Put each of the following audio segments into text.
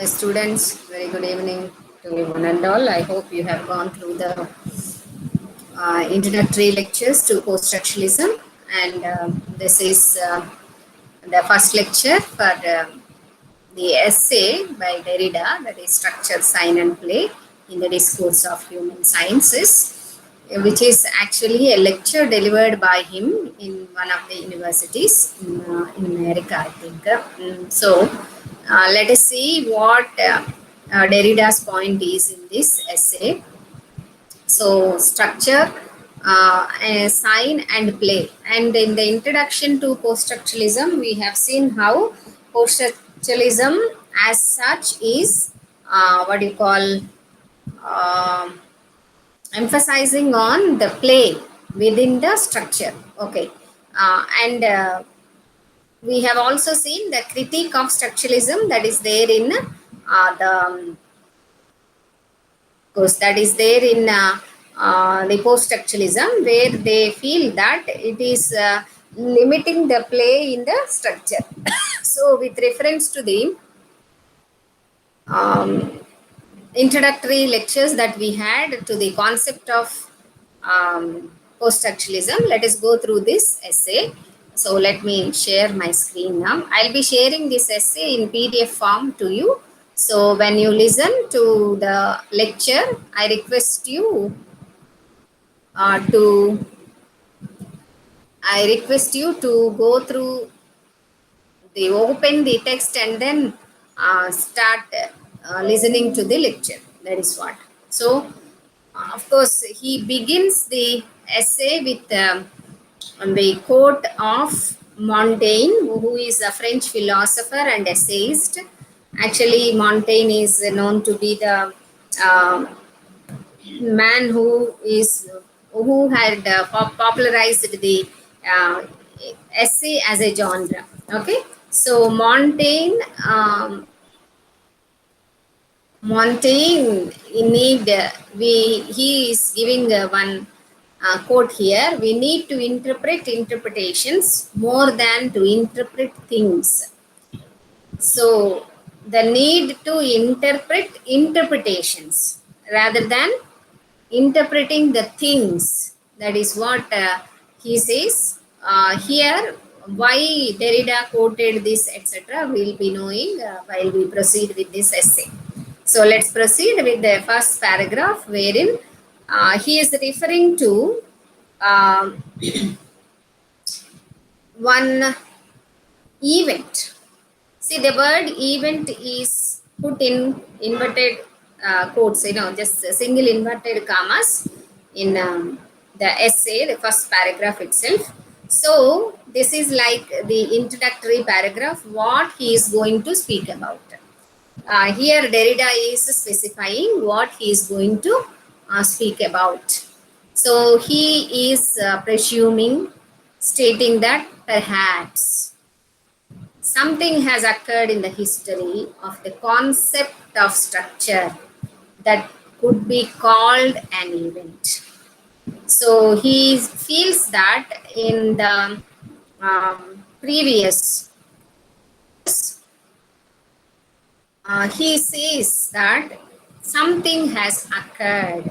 Students, very good evening to one and all. I hope you have gone through the introductory lectures to post-structuralism, and this is the first lecture for the essay by Derrida, that is Structure, Sign and Play in the Discourse of Human Sciences, which is actually a lecture delivered by him in one of the universities in America, I think. Let us see what Derrida's point is in this essay. So, structure, sign, and play. And in the introduction to post-structuralism, we have seen how post-structuralism as such is what you call um emphasizing on the play within the structure. Okay. And we have also seen the critique of structuralism that is there in the course that is there in the post-structuralism, where they feel that it is limiting the play in the structure. So, with reference to the um, introductory lectures that we had to the concept of post-structuralism, let us go through this essay. So, let me share my screen now. I'll be sharing this essay in PDF form to you. So, when you listen to the lecture, I request you to go through the open the text and then start listening to the lecture. That is what. So, of course, he begins the essay with the quote of Montaigne, who is a French philosopher and essayist. Actually, Montaigne is known to be the uh, man who had popularized the uh, essay as a genre. Okay, so Montaigne, in need, he is giving one quote here. We need to interpret interpretations more than to interpret things. So, the need to interpret interpretations rather than interpreting the things. That is what he says. Here, why Derrida quoted this, etc., we'll be knowing while we proceed with this essay. So, let's proceed with the first paragraph, wherein he is referring to um, one event. See, the word event is put in inverted quotes, just single inverted commas in the essay, the first paragraph itself. So, this is like the introductory paragraph, what he is going to speak about. Here, Derrida is specifying what he is going to speak about. So, he is presuming, stating that perhaps something has occurred in the history of the concept of structure that could be called an event. So he feels that in the previous, he says that something has occurred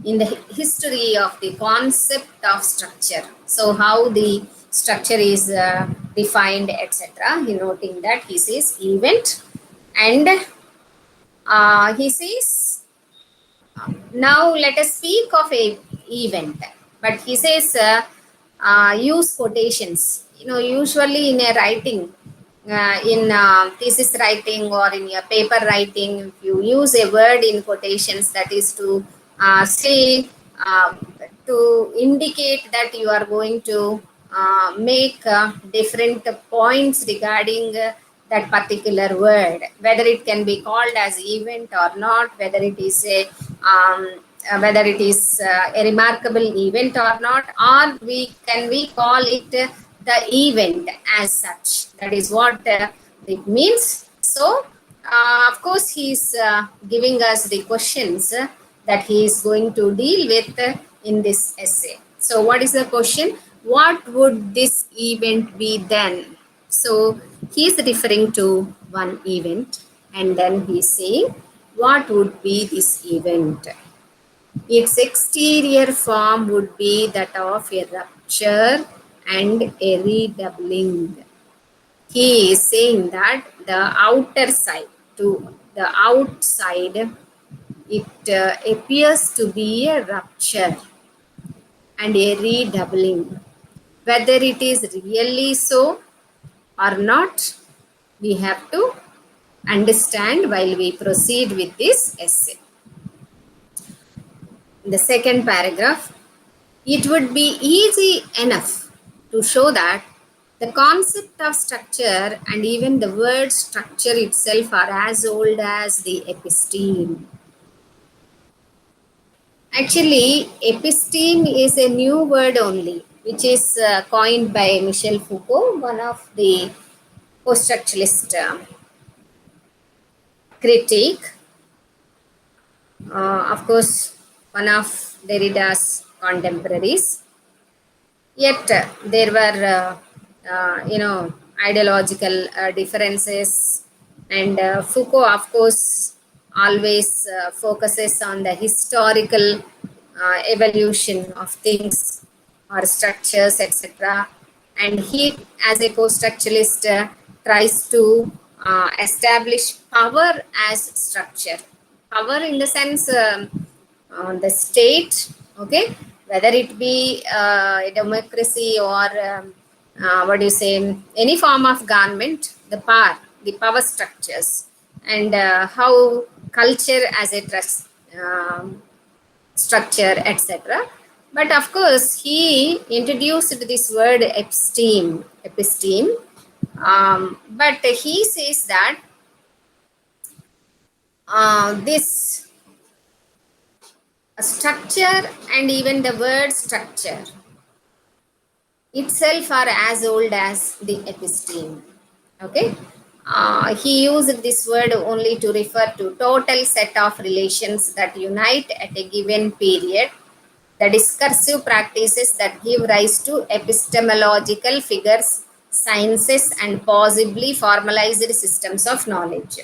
in the history of the concept of structure. So how the structure is defined, etc. He noting that he says event, and he says now let us speak of a event. But he says use quotations. Usually in a writing, in thesis writing or in your paper writing, if you use a word in quotations, that is to say, to indicate that you are going to make different points regarding that particular word, whether it can be called as event or not, whether it is a remarkable event or not, or we call it the event as such. That is what it means. So, of course, he is giving us the questions that he is going to deal with in this essay. So, what is the question? What would this event be then? So, he is referring to one event. And then he's saying, what would be this event? Its exterior form would be that of a rupture and a redoubling. He is saying that the outer side to the outside, it appears to be a rupture and a redoubling. Whether it is really so or not, we have to understand while we proceed with this essay. In the second paragraph, it would be easy enough to show that the concept of structure and even the word structure itself are as old as the episteme. Actually, episteme is a new word only, which is coined by Michel Foucault, one of the post-structuralist critique. Of course, one of Derrida's contemporaries. Yet there were, ideological differences, and Foucault, of course, always focuses on the historical evolution of things or structures, etc. And he, as a post-structuralist, tries to establish power as structure. Power in the sense the state, okay, whether it be a democracy or what do you say, any form of government, the power structures, and how culture as a trust structure, etc. But of course, he introduced this word episteme. But he says that this structure and even the word structure itself are as old as the episteme. Okay. He used this word only to refer to total set of relations that unite at a given period, the discursive practices that give rise to epistemological figures, sciences, and possibly formalized systems of knowledge.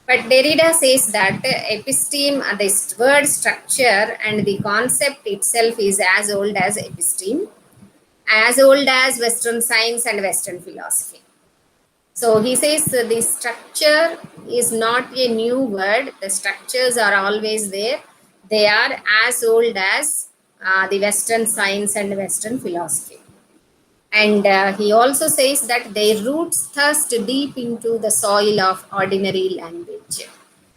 But Derrida says that episteme, the word structure and the concept itself is as old as episteme, as old as Western science and Western philosophy. So he says the structure is not a new word. The structures are always there. They are as old as the Western science and Western philosophy. And he also says that their roots thrust deep into the soil of ordinary language.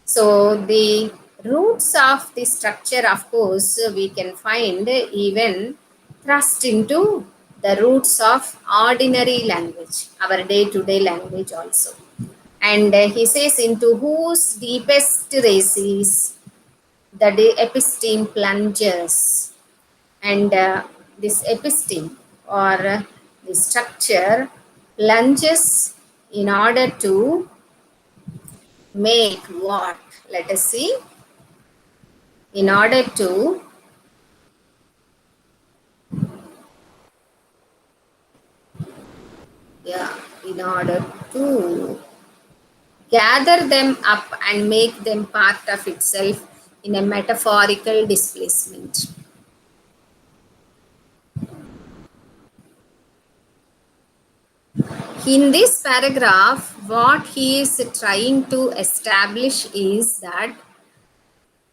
So the roots of the structure, of course, we can find even thrust into the roots of ordinary language, our day-to-day language also. And he says, into whose deepest races the episteme plunges. And this episteme or the structure plunges in order to make what? Let us see. In order to in order to gather them up and make them part of itself in a metaphorical displacement. In this paragraph, what he is trying to establish is that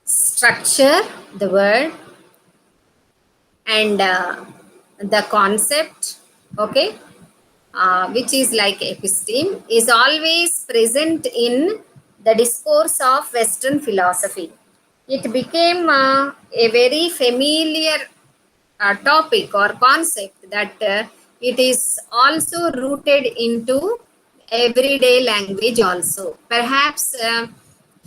structure, the word, and the concept, okay, which is like episteme, is always present in the discourse of Western philosophy. It became a very familiar topic or concept that it is also rooted into everyday language also. Perhaps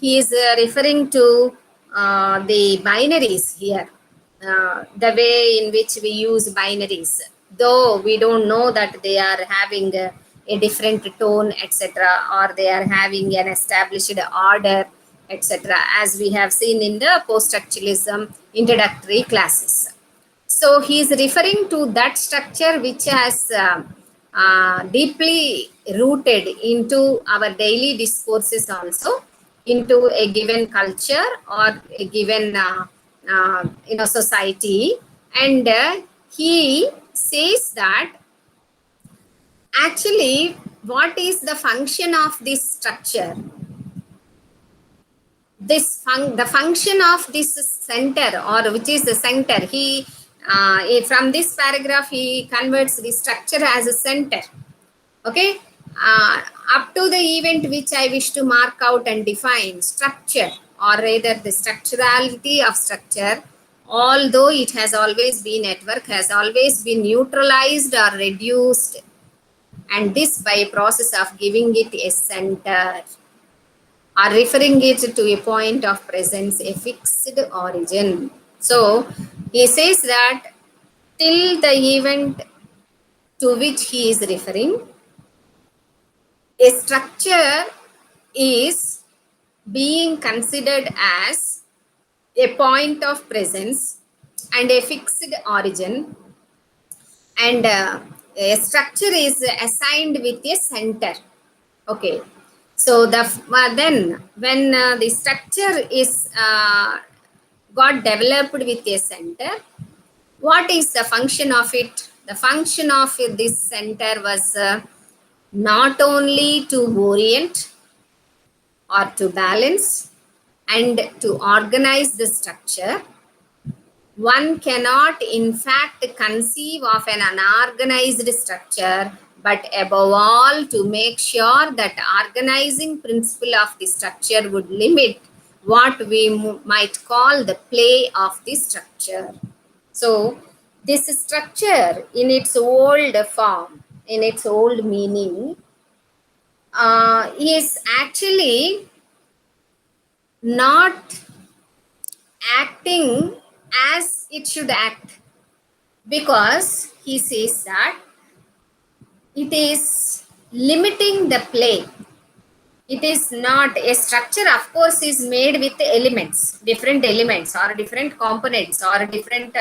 he is referring to the binaries here, the way in which we use binaries, though we don't know that they are having a different tone, etc., or they are having an established order, etc., as we have seen in the post-structuralism introductory classes. So he is referring to that structure which has deeply rooted into our daily discourses also, into a given culture or a given society. And he says that actually what is the function of this structure, the function of this center, or which is the center. He from this paragraph he converts the structure as a center. Okay. uh, Up to the event which I wish to mark out and define structure, or rather the structurality of structure, although it has always been at work, has always been neutralized or reduced, and this by a process of giving it a center, or referring it to a point of presence, a fixed origin. So he says that till the event to which he is referring, a structure is being considered as a point of presence and a fixed origin, and a structure is assigned with a center. Okay. So then when the structure is got developed with a center, what is the function of it? The function of this center was not only to orient or to balance and to organize the structure. One cannot, in fact, conceive of an unorganized structure, but above all, to make sure that organizing principle of the structure would limit what we might call the play of the structure. So, this structure in its old form, in its old meaning, is actually not acting as it should act, because he says that it is limiting the play. It is not a structure, of course, is made with elements, different elements or different components or different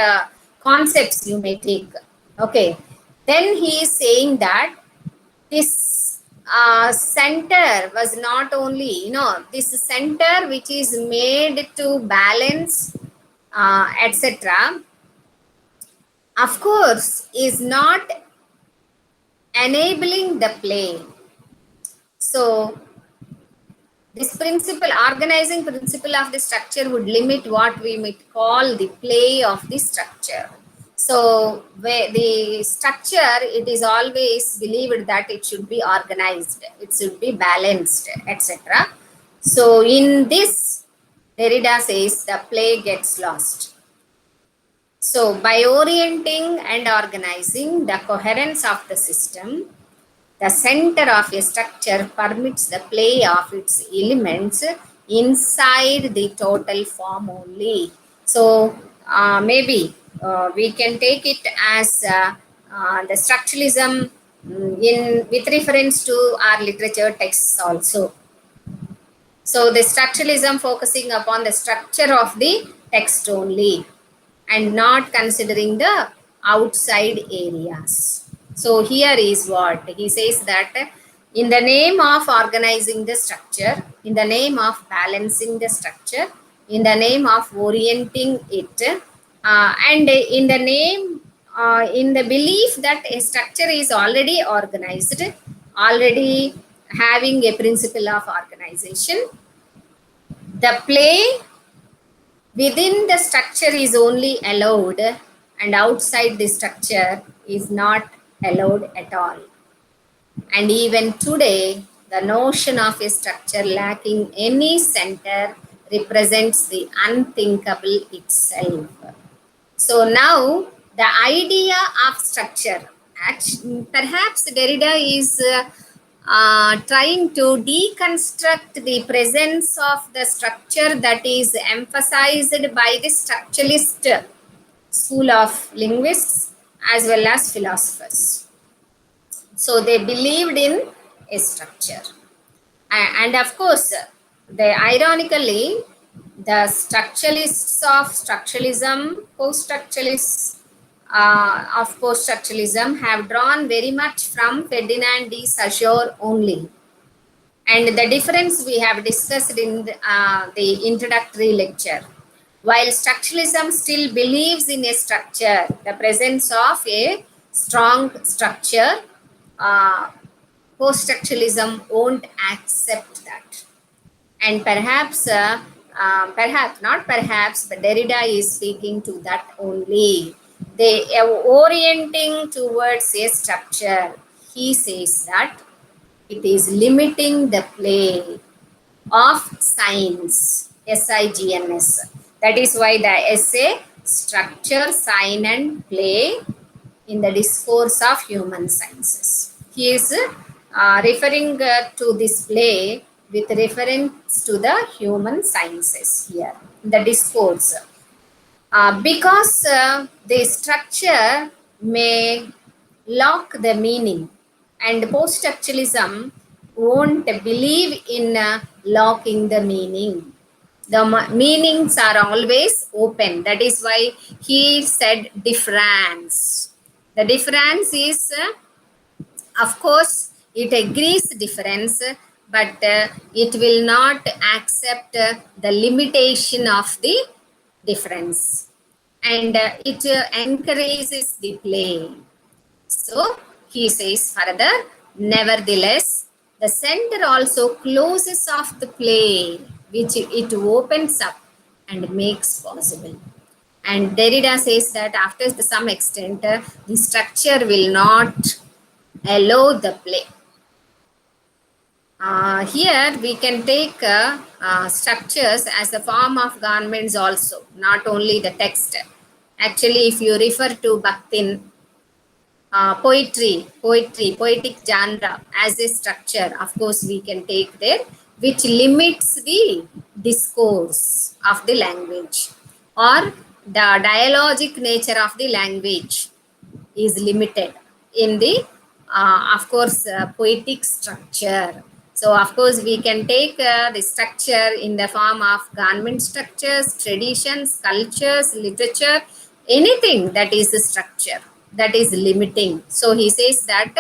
concepts you may take. Okay. Then he is saying that this center was not only, this center which is made to balance, etc., of course, is not enabling the play. So, this principle, organizing principle of the structure would limit what we might call the play of the structure. So, where the structure, it is always believed that it should be organized, it should be balanced, etc. So, in this, Derrida says the play gets lost. So, by orienting and organizing the coherence of the system, the center of a structure permits the play of its elements inside the total form only. So, maybe we can take it as the structuralism in with reference to our literature texts also. So, the structuralism focusing upon the structure of the text only, and not considering the outside areas. So here is what he says, that in the name of organizing the structure, in the name of balancing the structure, in the name of orienting it, and in the name, in the belief that a structure is already organized, already having a principle of organization, the play within the structure is only allowed, and outside the structure is not allowed at all. And even today, the notion of a structure lacking any center represents the unthinkable itself. So now the idea of structure, perhaps Derrida is trying to deconstruct the presence of the structure that is emphasized by the structuralist school of linguists as well as philosophers. So they believed in a structure. And of course, ironically, the structuralists of structuralism, post-structuralists, of post-structuralism have drawn very much from Ferdinand de Saussure only. And the difference we have discussed in the introductory lecture. While structuralism still believes in a structure, the presence of a strong structure, uh, post-structuralism won't accept that. And perhaps, not perhaps, but Derrida is speaking to that only. They are orienting towards a structure. He says that it is limiting the play of signs, SIGNS. That is why the essay structure, sign and play in the discourse of human sciences. He is referring to this play with reference to the human sciences here, the discourse. Because the structure may lock the meaning, and post-structuralism won't believe in locking the meaning. The meanings are always open. That is why he said difference. The difference is, of course, it agrees difference, but it will not accept the limitation of the difference. And it encourages the play. So he says further, nevertheless, the center also closes off the play, which it opens up and makes possible. And Derrida says that after some extent, the structure will not allow the play. Here we can take structures as a form of garments also, not only the text. Actually, if you refer to Bakhtin, poetic genre as a structure, of course, we can take there, which limits the discourse of the language, or the dialogic nature of the language is limited in the, of course, poetic structure. So, of course, we can take the structure in the form of garment structures, traditions, cultures, literature, anything that is a structure that is limiting. So, he says that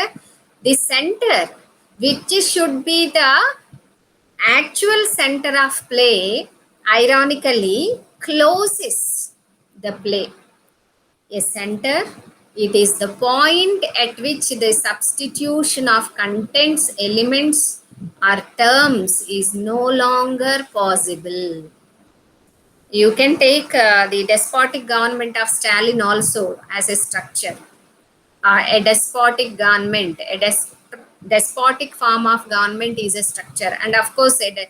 the center, which should be the actual center of play, ironically closes the play. A center, it is the point at which the substitution of contents, elements, or terms is no longer possible. You can take the despotic government of Stalin also as a structure. A despotic government, despotic form of government is a structure. And of course, a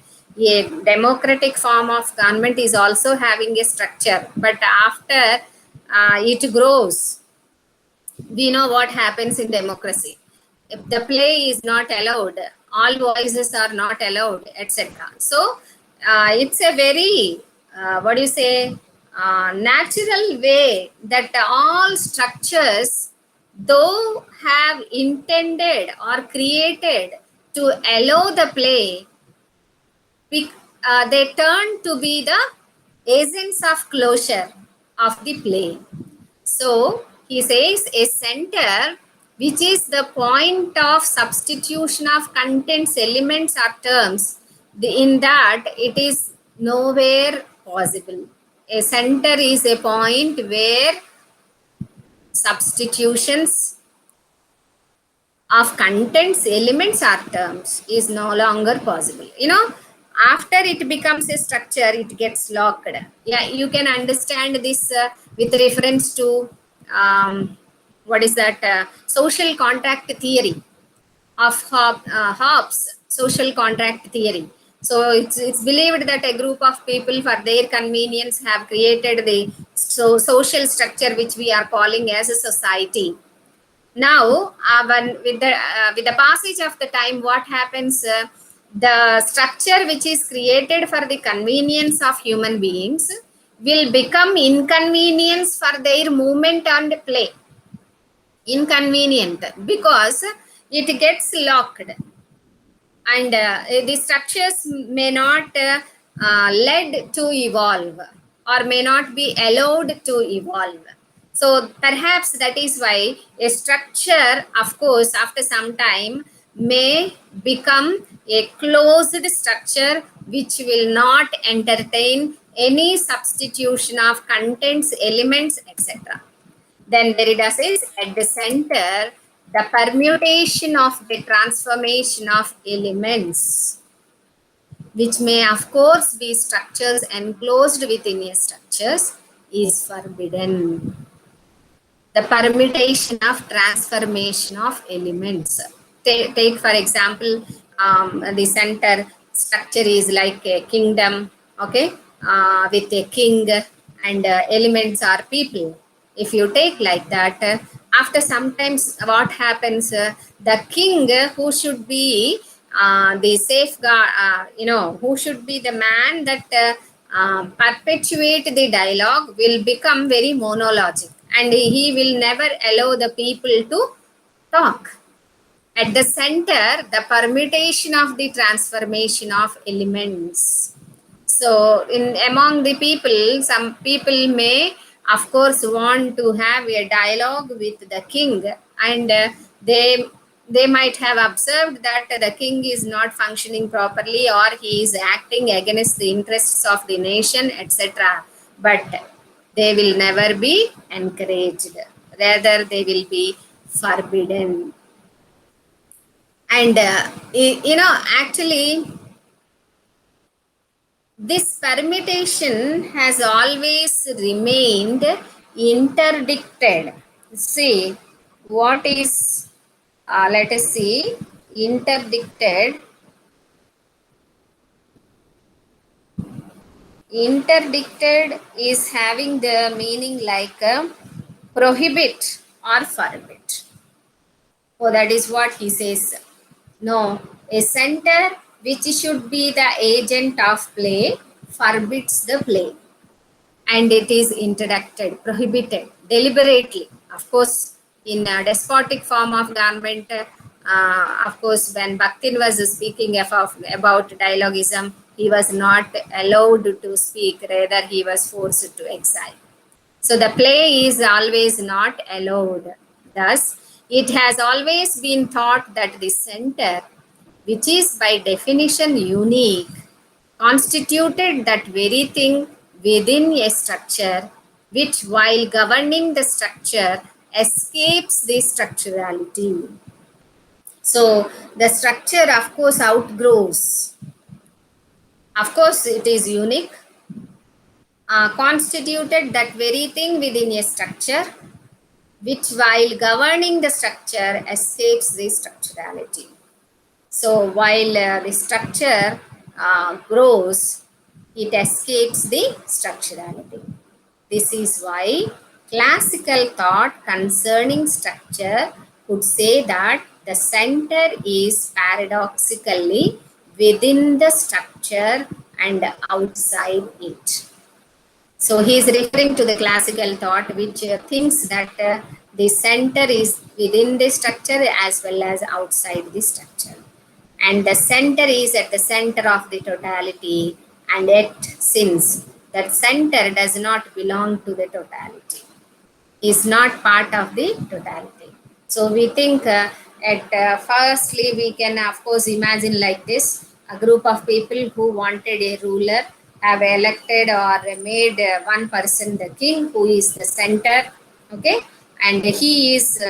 democratic form of government is also having a structure. But after it grows, we know what happens in democracy. If the play is not allowed, all voices are not allowed, etc. So it's a very, what do you say, natural way that all structures, though have intended or created to allow the play, they turn to be the agents of closure of the play. So he says a center, which is the point of substitution of contents, elements, or terms, in that it is nowhere possible. A center is a point where substitutions of contents, elements, or terms is no longer possible. After it becomes a structure, it gets locked. Yeah, you can understand this with reference to what is that, social contract theory of Hobbes, social contract theory. So it's believed that a group of people, for their convenience, have created the social structure which we are calling as a society. Now, with the passage of the time, what happens? The structure which is created for the convenience of human beings will become inconvenience for their movement and play. Inconvenient because it gets locked, and the structures may not led to evolve, or may not be allowed to evolve. So perhaps that is why a structure, of course, after some time may become a closed structure which will not entertain any substitution of contents, elements, etc. Then Derrida says at the center, the permutation of the transformation of elements, which may of course be structures enclosed within a structures, is forbidden. The permutation of transformation of elements. Take for example, the center structure is like a kingdom, okay, with a king and elements are people. If you take like that, after sometimes what happens, the king who should be the safeguard, who should be the man that perpetuate the dialogue will become very monologic and he will never allow the people to talk. At the center, the permutation of the transformation of elements. So, in among the people, some people may, of course, want to have a dialogue with the king, and they might have observed that the king is not functioning properly or he is acting against the interests of the nation, etc. But they will never be encouraged; rather, they will be forbidden. And actually, this permutation has always remained interdicted. See, what is, let us see, interdicted. Interdicted is having the meaning like prohibit or forbid. So that is what he says. No, a center which should be the agent of play forbids the play. And it is interdicted, prohibited deliberately. Of course, in a despotic form of government, of course, when Bakhtin was speaking about dialogism, he was not allowed to speak, rather, he was forced to exile. So the play is always not allowed. Thus, it has always been thought that the center, which is by definition unique, constituted that very thing within a structure which, while governing the structure, escapes the structurality. So the structure, of course, outgrows. Of course, it is unique, constituted that very thing within a structure which, while governing the structure, escapes the structurality. So while the structure grows, it escapes the structurality. This is why classical thought concerning structure would say that the center is paradoxically within the structure and outside it. So he is referring to the classical thought, which thinks that the center is within the structure as well as outside the structure. And the center is at the center of the totality, and yet, since that center does not belong to the totality, is not part of the totality. So we think at firstly we can of course imagine like this: a group of people who wanted a ruler have elected or made one person the king who is the center, okay, and he is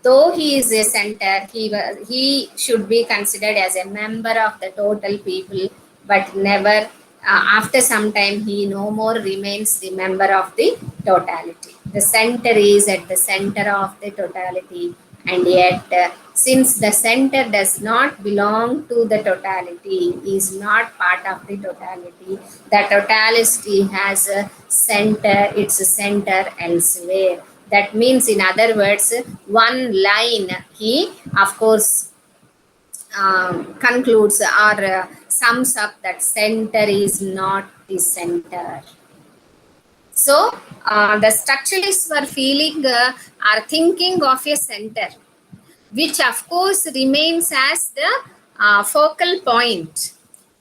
though he is a center, he should be considered as a member of the total people, but never after some time he no more remains the member of the totality. The center is at the center of the totality, and yet since the center does not belong to the totality, is not part of the totality, the totality has a center, its center elsewhere. That means, in other words, one line he of course concludes or sums up that center is not the center. So the structuralists were feeling are thinking of a center, which of course remains as the focal point,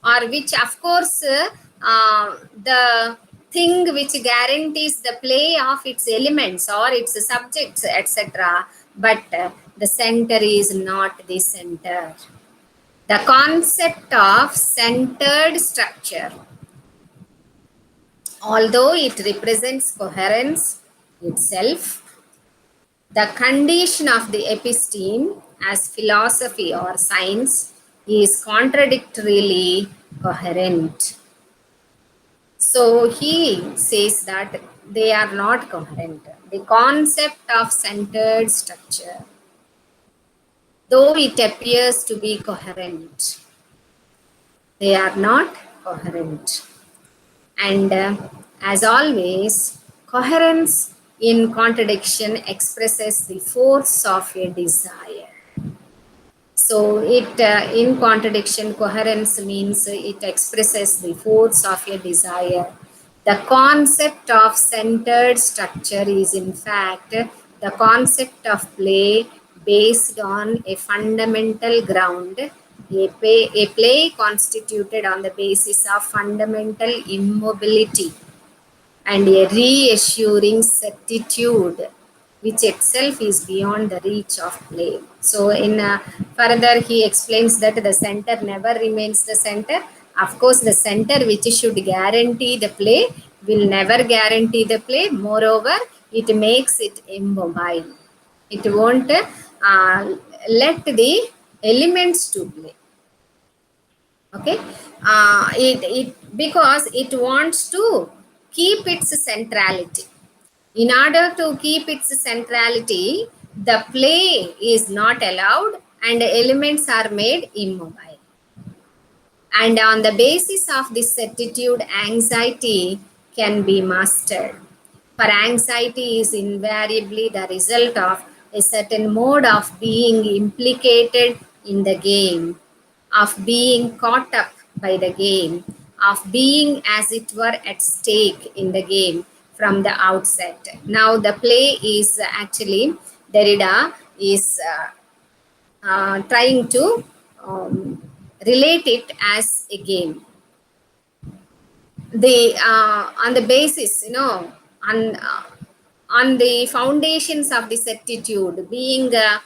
or which of course the thing which guarantees the play of its elements or its subjects, etc. But the center is not the center. The concept of centered structure, although it represents coherence itself, the condition of the episteme as philosophy or science is contradictorily coherent. So he says that they are not coherent. The concept of centered structure, though it appears to be coherent, they are not coherent. And as always, coherence in contradiction expresses the force of a desire. So it in contradiction, coherence means it expresses the force of a desire. The concept of centered structure is in fact the concept of play based on a fundamental ground, a play constituted on the basis of fundamental immobility and a reassuring certitude, which itself is beyond the reach of play. So, in further, he explains that the center never remains the center. Of course, the center which should guarantee the play will never guarantee the play. Moreover, it makes it immobile. It won't let the elements to play. Okay, because it wants to keep its centrality. In order to keep its centrality, the play is not allowed and elements are made immobile. And on the basis of this certitude, anxiety can be mastered. For anxiety is invariably the result of a certain mode of being implicated in the game, of being caught up by the game, of being as it were at stake in the game from the outset. Now, the play is actually, Derrida is trying to relate it as a game. On the basis, on the foundations of the certitude, being the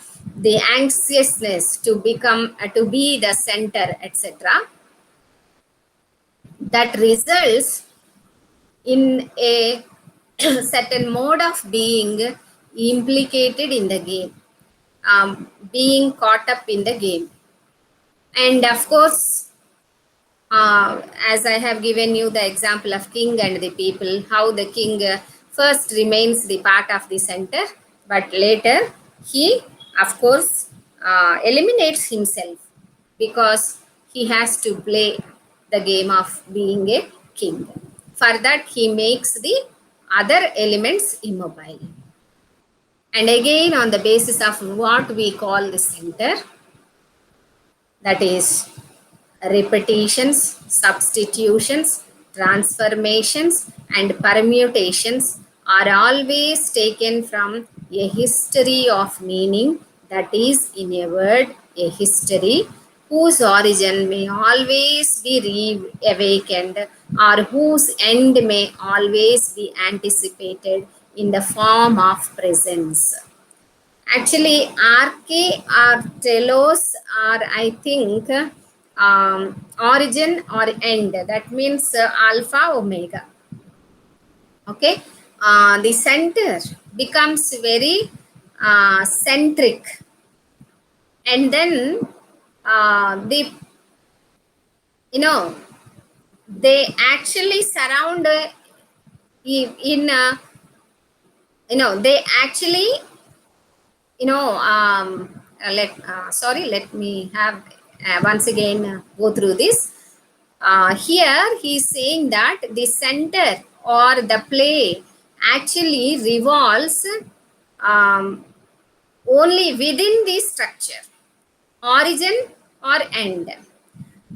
anxiousness to become to be the center, etc., that results in a certain mode of being implicated in the game, being caught up in the game. And of course, as I have given you the example of king and the people, how the king first remains the part of the center, but later he, of course, eliminates himself because he has to play the game of being a king. For that, he makes the other elements immobile. And again, on the basis of what we call the center, that is repetitions, substitutions, transformations, and permutations are always taken from a history of meaning, that is, in a word, a history whose origin may always be reawakened or whose end may always be anticipated in the form of presence. Actually, arche or telos are, I think, origin or end. That means alpha, omega. Okay. The center becomes very centric. And then they actually surround they actually let me have once again go through this. Here he's saying that the center or the play actually revolves only within the structure, origin or end.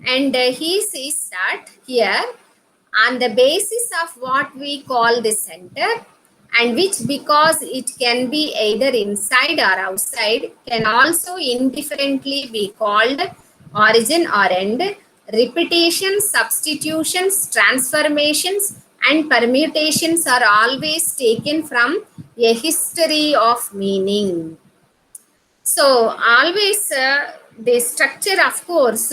And he says that here, on the basis of what we call the center, and which, because it can be either inside or outside, can also indifferently be called origin or end, repetitions, substitutions, transformations, and permutations are always taken from a history of meaning. So always the structure, of course,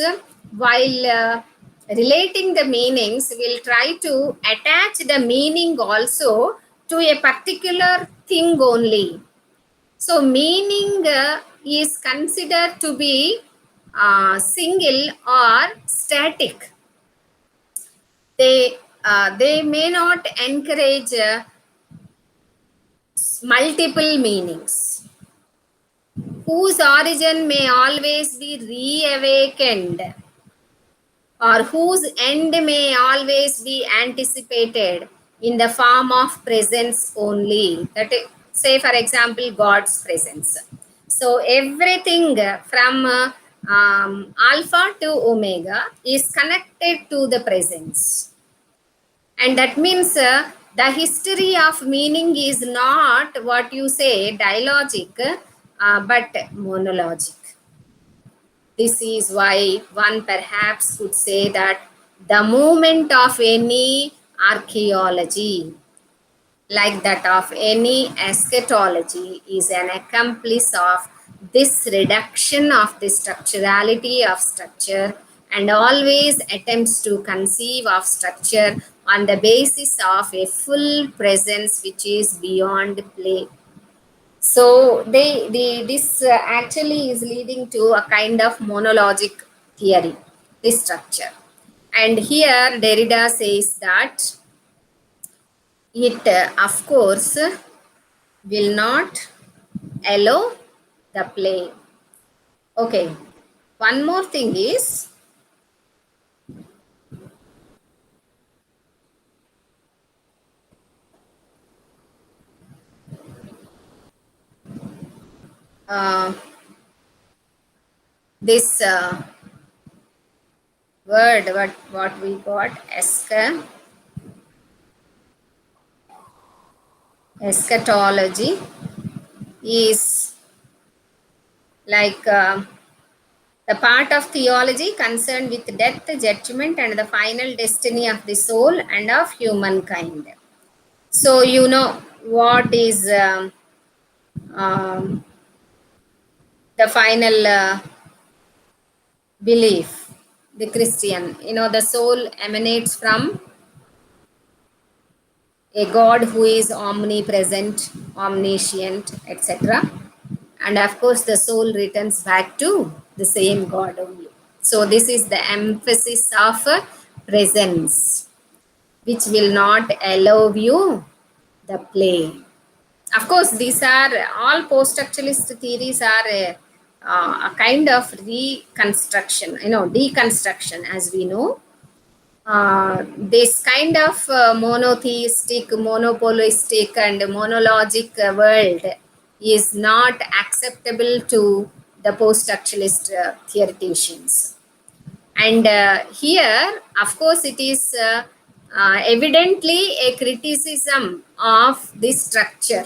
while relating the meanings, will try to attach the meaning also to a particular thing only. So meaning is considered to be single or static. They may not encourage multiple meanings, whose origin may always be reawakened, or whose end may always be anticipated in the form of presence only. That is, say for example, God's presence. So everything from alpha to omega is connected to the presence. And that means the history of meaning is not what you say dialogic, but monologic. This is why one perhaps could say that the movement of any archaeology, like that of any eschatology, is an accomplice of this reduction of the structurality of structure, and always attempts to conceive of structure on the basis of a full presence which is beyond play. So this actually is leading to a kind of monologic theory, this structure. And here Derrida says that it, of course, will not allow the play. Okay. One more thing is, uh, this word, what we got, eschatology, is like the part of theology concerned with death, judgment, and the final destiny of the soul and of humankind. So, you know what is um, the final belief, the Christian. You know, the soul emanates from a God who is omnipresent, omniscient, etc. And of course, the soul returns back to the same God only. So, this is the emphasis of presence, which will not allow you the play. Of course, these are all post-structuralist theories are a kind of reconstruction, deconstruction, as we know. This kind of monotheistic, monopolistic, and monologic world is not acceptable to the post-structuralist theoreticians. And here, of course, it is evidently a criticism of this structure.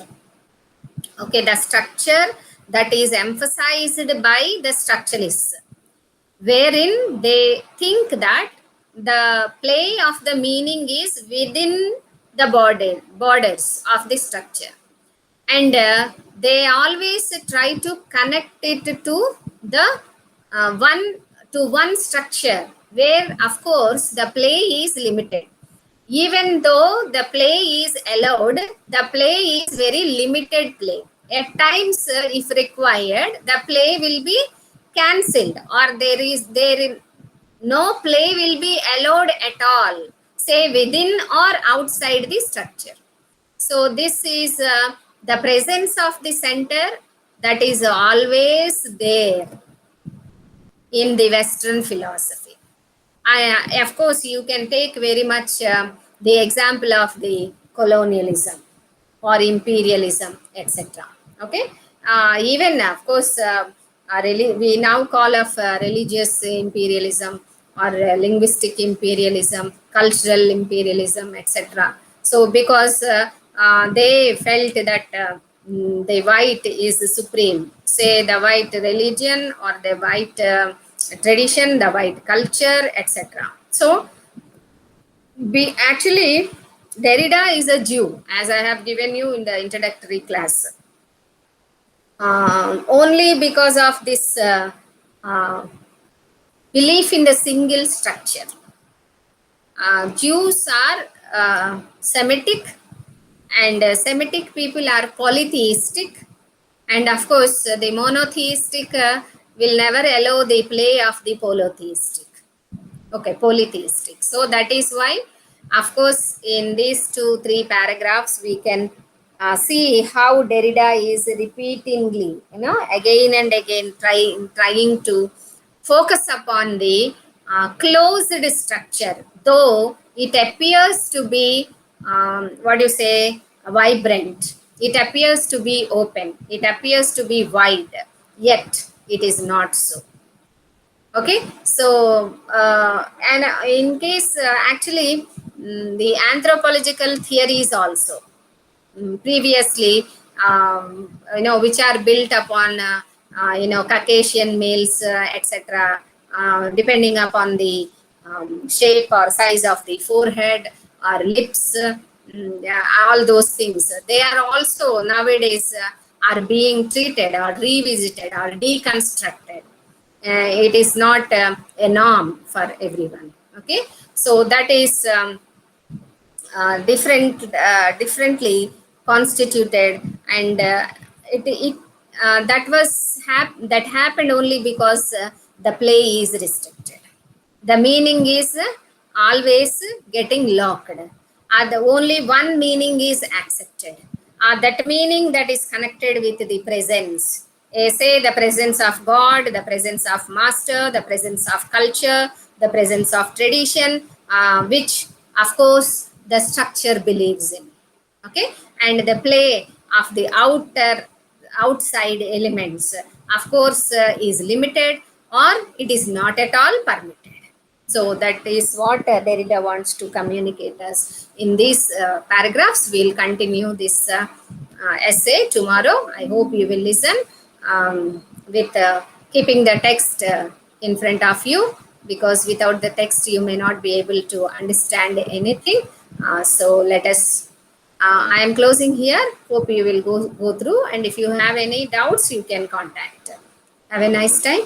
Okay, the structure that is emphasized by the structuralists, wherein they think that the play of the meaning is within the borders of the structure, and they always try to connect it to the one structure, where of course the play is limited. Even though the play is allowed, the play is very limited play. At times, if required, the play will be cancelled, or there is no play will be allowed at all, say within or outside the structure. So this is the presence of the center that is always there in the Western philosophy. Of course, you can take very much the example of the colonialism or imperialism, etc. Okay, even of course, we now call of religious imperialism, or linguistic imperialism, cultural imperialism, etc. So, because they felt that the white is supreme, say the white religion or the white tradition, the white culture, etc. So, we actually Derrida is a Jew, as I have given you in the introductory class. Only because of this uh, belief in the single structure. Jews are Semitic, and Semitic people are polytheistic, and of course, the monotheistic will never allow the play of the polytheistic. Okay, polytheistic. So that is why, of course, in these 2-3 paragraphs, we can see how Derrida is repeatedly, again and again trying to focus upon the closed structure, though it appears to be, what do you say, vibrant. It appears to be open. It appears to be wide, yet it is not so. Okay, so and in case actually the anthropological theories also previously, which are built upon Caucasian males, etc., depending upon the shape or size of the forehead or lips, yeah, all those things, they are also nowadays are being treated or revisited or deconstructed. It is not a norm for everyone. Okay, so that is differently constituted, and it that happened only because the play is restricted. The meaning is always getting locked. The only one meaning is accepted. That meaning that is connected with the presence. Say the presence of God, the presence of master, the presence of culture, the presence of tradition, which of course the structure believes in. Okay, and the play of the outside elements, of course, is limited or it is not at all permitted. So that is what Derrida wants to communicate us in these paragraphs. We'll continue this essay tomorrow. I hope you will listen with keeping the text in front of you, because without the text you may not be able to understand anything. So let us, I am closing here. Hope you will go through, and if you have any doubts, you can contact. Have a nice time.